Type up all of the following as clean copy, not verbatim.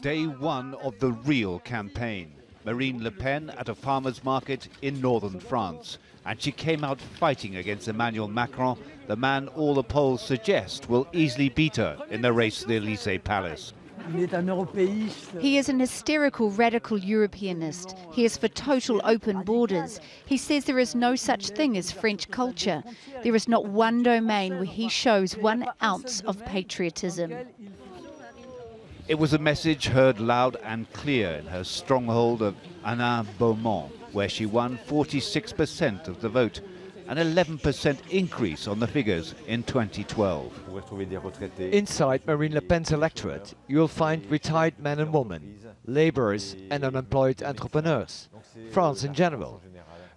Day one of the real campaign. Marine Le Pen at a farmer's market in northern France. And she came out fighting against Emmanuel Macron, the man all the polls suggest will easily beat her in the race to the Élysée Palace. He is an hysterical radical Europeanist. He is for total open borders. He says there is no such thing as French culture. There is not one domain where he shows 1 ounce of patriotism. It was a message heard loud and clear in her stronghold of Beaumont, where she won 46% of the vote, an 11% increase on the figures in 2012. Inside Marine Le Pen's electorate, you'll find retired men and women, labourers and unemployed entrepreneurs, France in general.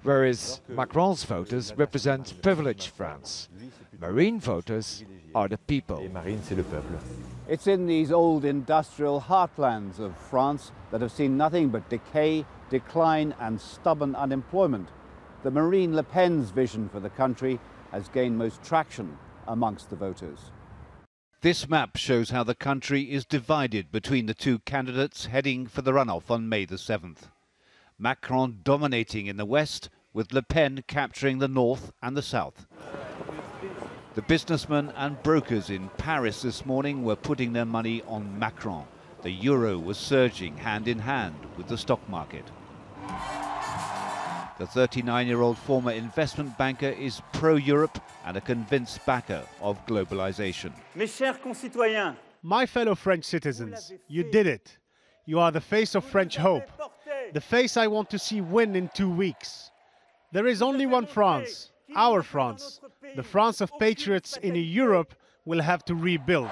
Whereas Macron's voters represent privileged France. Marine voters are the people. It's in these old industrial heartlands of France that have seen nothing but decay, decline and stubborn unemployment that Marine Le Pen's vision for the country has gained most traction amongst the voters. This map shows how the country is divided between the two candidates heading for the runoff on May the 7th. Macron dominating in the west, with Le Pen capturing the north and the south. The businessmen and brokers in Paris this morning were putting their money on Macron. The euro was surging hand in hand with the stock market. The 39-year-old former investment banker is pro-Europe and a convinced backer of globalization. My fellow French citizens, you did it. You are the face of French hope. The face I want to see win in 2 weeks. There is only one France, our France. The France of patriots in a Europe will have to rebuild.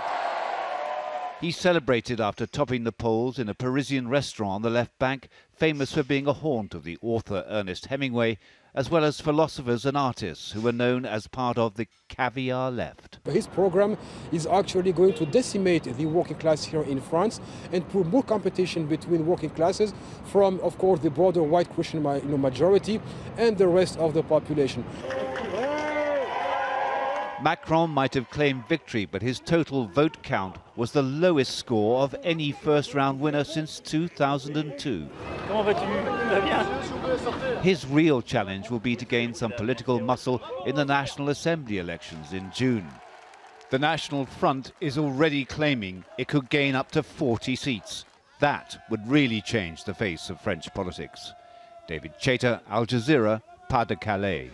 He celebrated after topping the polls in a Parisian restaurant on the left bank, famous for being a haunt of the author Ernest Hemingway, as well as philosophers and artists who were known as part of the caviar left. His program is actually going to decimate the working class here in France and put more competition between working classes from, of course, the broader white Christian majority and the rest of the population. Macron might have claimed victory, but his total vote count was the lowest score of any first-round winner since 2002. His real challenge will be to gain some political muscle in the National Assembly elections in June. The National Front is already claiming it could gain up to 40 seats. That would really change the face of French politics. David Chater, Al Jazeera, Pas de Calais.